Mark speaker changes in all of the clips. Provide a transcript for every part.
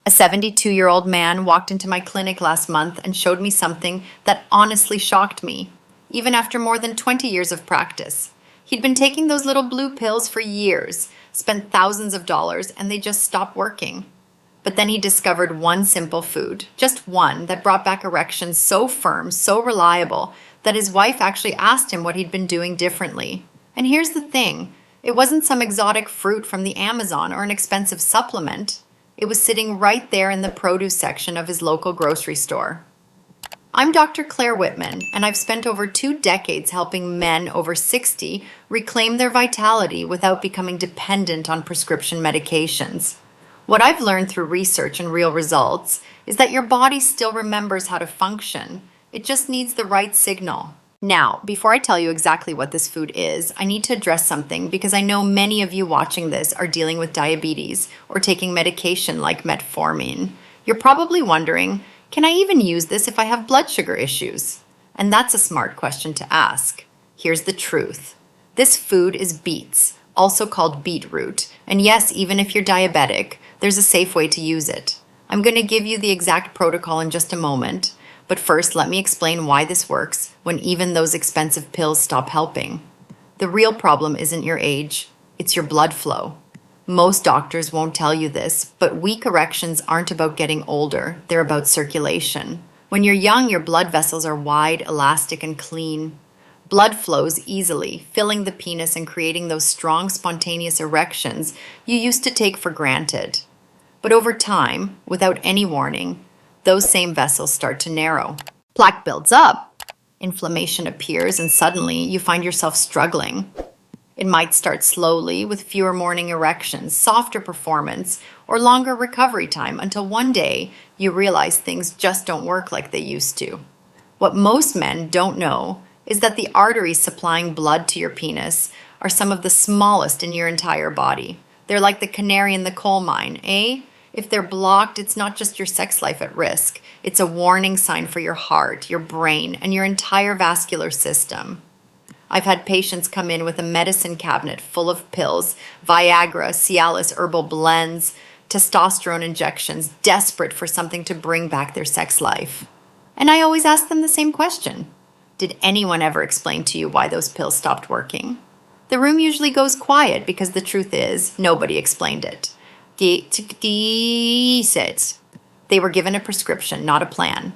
Speaker 1: A 72-year-old man walked into my clinic last month and showed me something that honestly shocked me, even after more than 20 years of practice. He'd been taking those little blue pills for years, spent thousands of dollars, and they just stopped working. But then he discovered one simple food, just one, that brought back erections so firm, so reliable, that his wife actually asked him what he'd been doing differently. And here's the thing, it wasn't some exotic fruit from the Amazon or an expensive supplement. It was sitting right there in the produce section of his local grocery store. I'm Dr. Claire Whitman, and I've spent over 2 decades helping men over 60 reclaim their vitality without becoming dependent on prescription medications. What I've learned through research and real results is that your body still remembers how to function. It just needs the right signal. Now, before I tell you exactly what this food is, I need to address something because I know many of you watching this are dealing with diabetes or taking medication like metformin. You're probably wondering, can I even use this if I have blood sugar issues? And that's a smart question to ask. Here's the truth. This food is beets, also called beetroot. And yes, even if you're diabetic, there's a safe way to use it. I'm going to give you the exact protocol in just a moment. But first, let me explain why this works when even those expensive pills stop helping. The real problem isn't your age, it's your blood flow. Most doctors won't tell you this, but weak erections aren't about getting older, they're about circulation. When you're young, your blood vessels are wide, elastic, and clean. Blood flows easily, filling the penis and creating those strong, spontaneous erections you used to take for granted. But over time, without any warning, those same vessels start to narrow. Plaque builds up, inflammation appears, and suddenly you find yourself struggling. It might start slowly with fewer morning erections, softer performance, or longer recovery time until one day you realize things just don't work like they used to. What most men don't know is that the arteries supplying blood to your penis are some of the smallest in your entire body. They're like the canary in the coal mine, eh? If they're blocked, it's not just your sex life at risk. It's a warning sign for your heart, your brain, and your entire vascular system. I've had patients come in with a medicine cabinet full of pills, Viagra, Cialis herbal blends, testosterone injections, desperate for something to bring back their sex life. And I always ask them the same question. Did anyone ever explain to you why those pills stopped working? The room usually goes quiet because the truth is, nobody explained it. They were given a prescription, not a plan.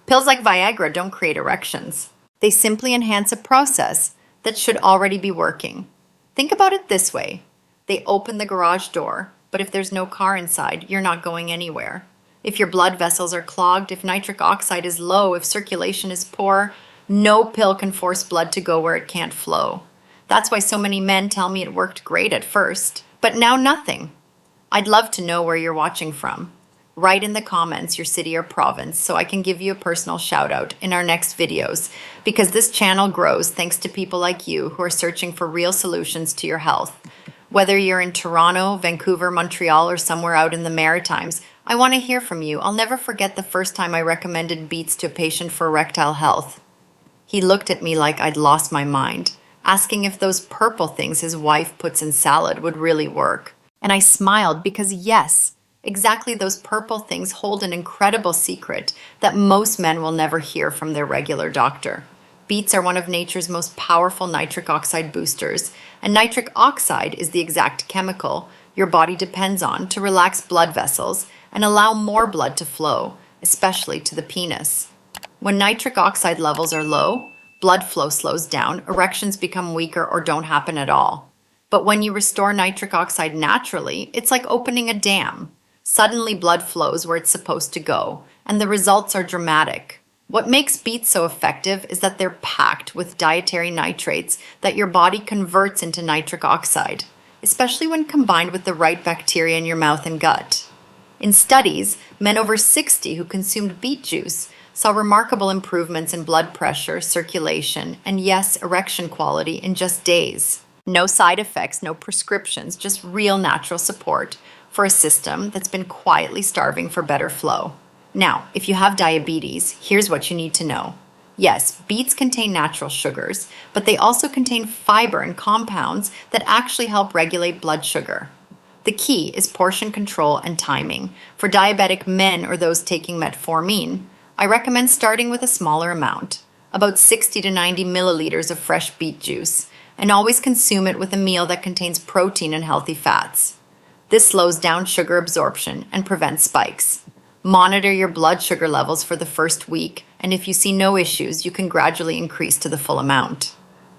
Speaker 1: Pills like Viagra don't create erections. They simply enhance a process that should already be working. Think about it this way. They open the garage door, but if there's no car inside, you're not going anywhere. If your blood vessels are clogged, if nitric oxide is low, if circulation is poor, no pill can force blood to go where it can't flow. That's why so many men tell me it worked great at first, but now nothing. I'd love to know where you're watching from. Write in the comments your city or province so I can give you a personal shout out in our next videos, because this channel grows thanks to people like you who are searching for real solutions to your health. Whether you're in Toronto, Vancouver, Montreal, or somewhere out in the Maritimes, I want to hear from you. I'll never forget the first time I recommended beets to a patient for erectile health. He looked at me like I'd lost my mind, asking if those purple things his wife puts in salad would really work. And I smiled because yes, exactly those purple things hold an incredible secret that most men will never hear from their regular doctor. Beets are one of nature's most powerful nitric oxide boosters, and nitric oxide is the exact chemical your body depends on to relax blood vessels and allow more blood to flow, especially to the penis. When nitric oxide levels are low, blood flow slows down, erections become weaker or don't happen at all. But when you restore nitric oxide naturally, it's like opening a dam. Suddenly blood flows where it's supposed to go, and the results are dramatic. What makes beets so effective is that they're packed with dietary nitrates that your body converts into nitric oxide, especially when combined with the right bacteria in your mouth and gut. In studies, men over 60 who consumed beet juice saw remarkable improvements in blood pressure, circulation, and yes, erection quality in just days. No side effects, no prescriptions, just real natural support for a system that's been quietly starving for better flow. Now, if you have diabetes, here's what you need to know. Yes, beets contain natural sugars, but they also contain fiber and compounds that actually help regulate blood sugar. The key is portion control and timing. For diabetic men or those taking metformin, I recommend starting with a smaller amount, about 60 to 90 milliliters of fresh beet juice, and always consume it with a meal that contains protein and healthy fats. This slows down sugar absorption and prevents spikes. Monitor your blood sugar levels for the first week, and if you see no issues, you can gradually increase to the full amount.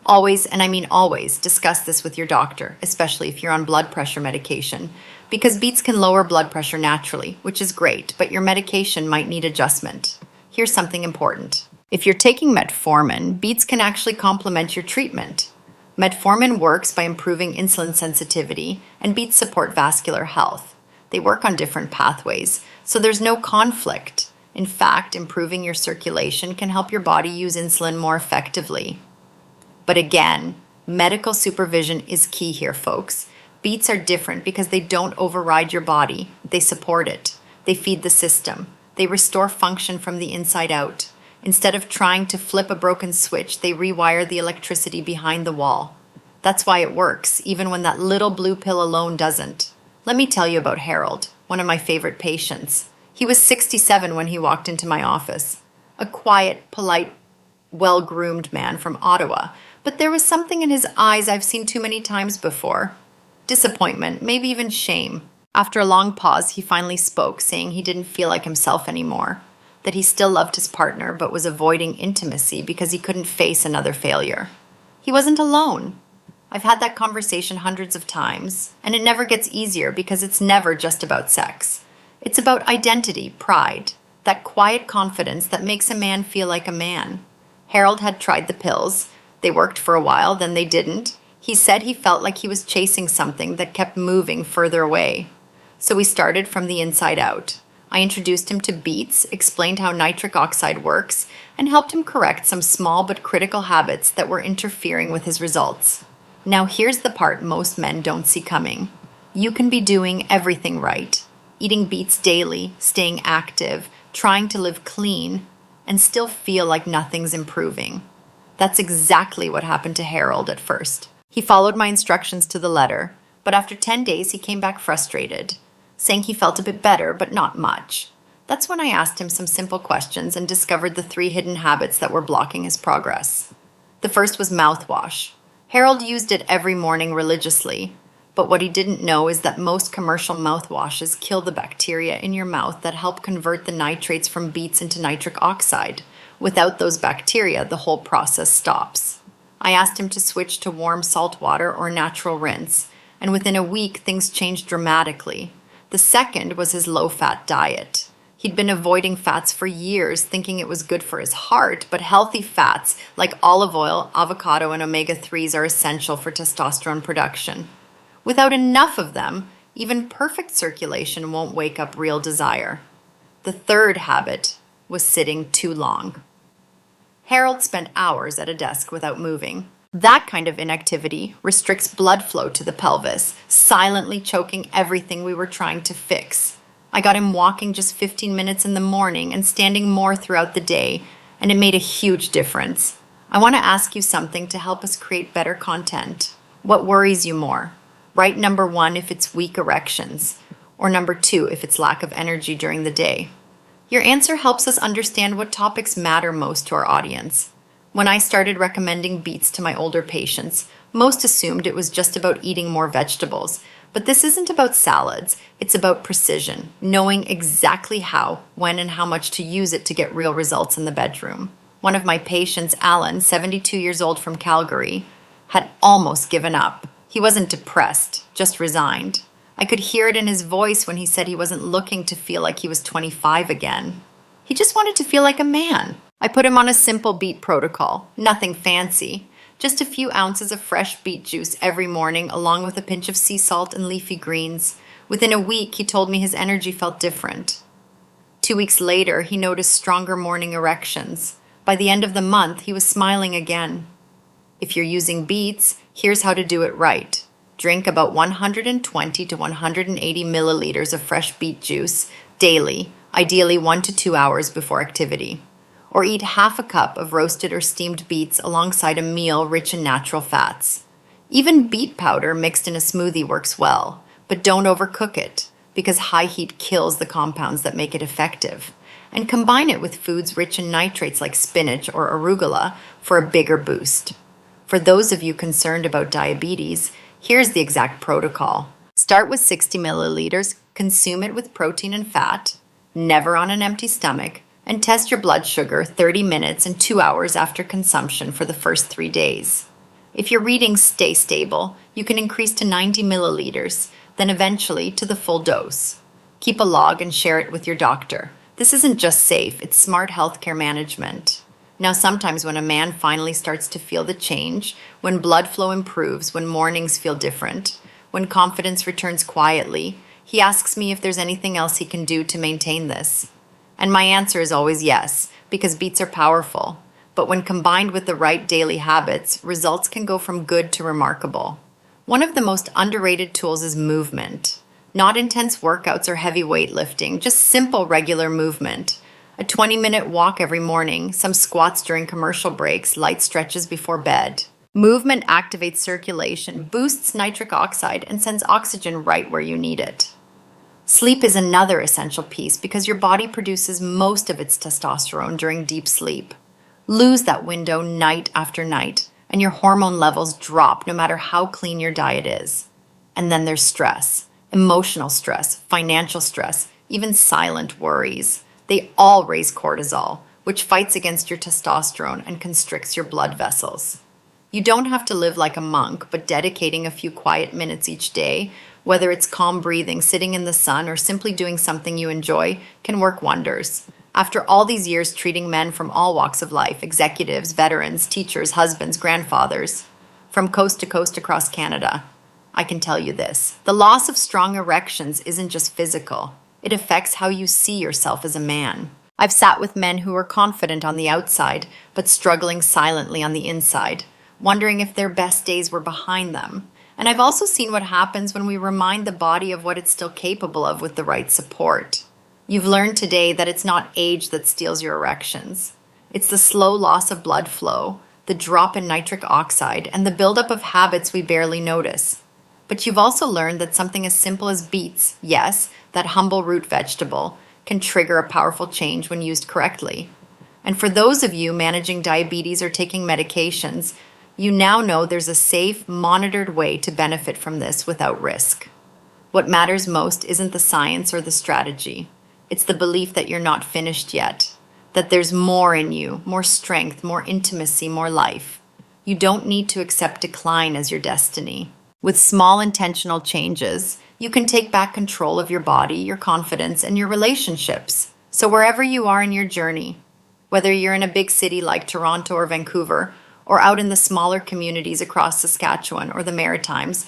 Speaker 1: Always, and I mean always, discuss this with your doctor, especially if you're on blood pressure medication, because beets can lower blood pressure naturally, which is great, but your medication might need adjustment. Here's something important. If you're taking metformin, beets can actually complement your treatment. Metformin works by improving insulin sensitivity, and beets support vascular health. They work on different pathways, so there's no conflict. In fact, improving your circulation can help your body use insulin more effectively. But again, medical supervision is key here, folks. Beets are different because they don't override your body. They support it. They feed the system. They restore function from the inside out. Instead of trying to flip a broken switch, they rewire the electricity behind the wall. That's why it works, even when that little blue pill alone doesn't. Let me tell you about Harold, one of my favorite patients. He was 67 when he walked into my office. A quiet, polite, well-groomed man from Ottawa, but there was something in his eyes I've seen too many times before. Disappointment, maybe even shame. After a long pause, he finally spoke, saying he didn't feel like himself anymore, that he still loved his partner but was avoiding intimacy because he couldn't face another failure. He wasn't alone. I've had that conversation hundreds of times, and it never gets easier because it's never just about sex. It's about identity, pride, that quiet confidence that makes a man feel like a man. Harold had tried the pills. They worked for a while, then they didn't. He said he felt like he was chasing something that kept moving further away. So we started from the inside out. I introduced him to beets, explained how nitric oxide works, and helped him correct some small but critical habits that were interfering with his results. Now here's the part most men don't see coming. You can be doing everything right, eating beets daily, staying active, trying to live clean, and still feel like nothing's improving. That's exactly what happened to Harold at first. He followed my instructions to the letter, but after 10 days he came back frustrated, saying he felt a bit better, but not much. That's when I asked him some simple questions and discovered the 3 hidden habits that were blocking his progress. The first was mouthwash. Harold used it every morning religiously, but what he didn't know is that most commercial mouthwashes kill the bacteria in your mouth that help convert the nitrates from beets into nitric oxide. Without those bacteria, the whole process stops. I asked him to switch to warm salt water or natural rinse, and within a week things changed dramatically. The second was his low-fat diet. He'd been avoiding fats for years, thinking it was good for his heart, but healthy fats like olive oil, avocado, and omega-3s are essential for testosterone production. Without enough of them, even perfect circulation won't wake up real desire. The third habit was sitting too long. Harold spent hours at a desk without moving. That kind of inactivity restricts blood flow to the pelvis, silently choking everything we were trying to fix. I got him walking just 15 minutes in the morning and standing more throughout the day, and it made a huge difference. I want to ask you something to help us create better content. What worries you more? Write number 1 if it's weak erections, or number 2 if it's lack of energy during the day. Your answer helps us understand what topics matter most to our audience. When I started recommending beets to my older patients, most assumed it was just about eating more vegetables. But this isn't about salads. It's about precision, knowing exactly how, when, and how much to use it to get real results in the bedroom. One of my patients, Alan, 72 years old from Calgary, had almost given up. He wasn't depressed, just resigned. I could hear it in his voice when he said he wasn't looking to feel like he was 25 again. He just wanted to feel like a man. I put him on a simple beet protocol, nothing fancy. Just a few ounces of fresh beet juice every morning, along with a pinch of sea salt and leafy greens. Within a week, he told me his energy felt different. 2 weeks later, he noticed stronger morning erections. By the end of the month, he was smiling again. If you're using beets, here's how to do it right. Drink about 120 to 180 milliliters of fresh beet juice daily, ideally 1 to 2 hours before activity. Or eat half a cup of roasted or steamed beets alongside a meal rich in natural fats. Even beet powder mixed in a smoothie works well, but don't overcook it, because high heat kills the compounds that make it effective. And combine it with foods rich in nitrates like spinach or arugula for a bigger boost. For those of you concerned about diabetes, here's the exact protocol. Start with 60 milliliters, consume it with protein and fat, never on an empty stomach, and test your blood sugar 30 minutes and 2 hours after consumption for the first 3 days. If your readings stay stable, you can increase to 90 milliliters, then eventually to the full dose. Keep a log and share it with your doctor. This isn't just safe, it's smart healthcare management. Now, sometimes when a man finally starts to feel the change, when blood flow improves, when mornings feel different, when confidence returns quietly, he asks me if there's anything else he can do to maintain this. And my answer is always yes, because beets are powerful. But when combined with the right daily habits, results can go from good to remarkable. One of the most underrated tools is movement. Not intense workouts or heavy weightlifting, just simple regular movement. A 20-minute walk every morning, some squats during commercial breaks, light stretches before bed. Movement activates circulation, boosts nitric oxide, and sends oxygen right where you need it. Sleep is another essential piece because your body produces most of its testosterone during deep sleep. Lose that window night after night, and your hormone levels drop no matter how clean your diet is. And then there's stress. Emotional stress, financial stress, even silent worries. They all raise cortisol, which fights against your testosterone and constricts your blood vessels. You don't have to live like a monk, but dedicating a few quiet minutes each day, whether it's calm breathing, sitting in the sun, or simply doing something you enjoy, can work wonders. After all these years treating men from all walks of life, executives, veterans, teachers, husbands, grandfathers, from coast to coast across Canada, I can tell you this. The loss of strong erections isn't just physical. It affects how you see yourself as a man. I've sat with men who were confident on the outside, but struggling silently on the inside, wondering if their best days were behind them. And I've also seen what happens when we remind the body of what it's still capable of with the right support. You've learned today that it's not age that steals your erections. It's the slow loss of blood flow, the drop in nitric oxide, and the buildup of habits we barely notice. But you've also learned that something as simple as beets, yes, that humble root vegetable, can trigger a powerful change when used correctly. And for those of you managing diabetes or taking medications, you now know there's a safe, monitored way to benefit from this without risk. What matters most isn't the science or the strategy. It's the belief that you're not finished yet, that there's more in you, more strength, more intimacy, more life. You don't need to accept decline as your destiny. With small intentional changes, you can take back control of your body, your confidence, and your relationships. So wherever you are in your journey, whether you're in a big city like Toronto or Vancouver, or out in the smaller communities across Saskatchewan or the Maritimes,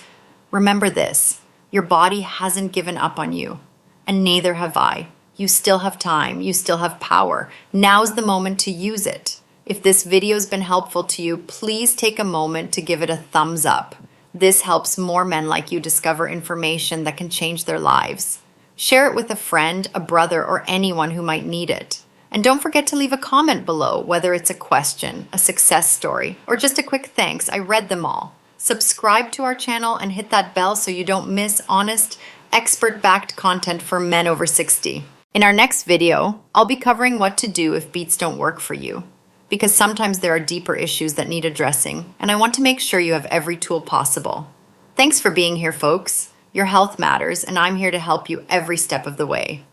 Speaker 1: remember this: your body hasn't given up on you, and neither have I. You still have time, you still have power. Now's the moment to use it. If this video's been helpful to you, please take a moment to give it a thumbs up. This helps more men like you discover information that can change their lives. Share it with a friend, a brother, or anyone who might need it. And don't forget to leave a comment below, whether it's a question, a success story, or just a quick thanks. I read them all. Subscribe to our channel and hit that bell so you don't miss honest, expert-backed content for men over 60. In our next video, I'll be covering what to do if beets don't work for you, because sometimes there are deeper issues that need addressing, and I want to make sure you have every tool possible. Thanks for being here, folks. Your health matters, and I'm here to help you every step of the way.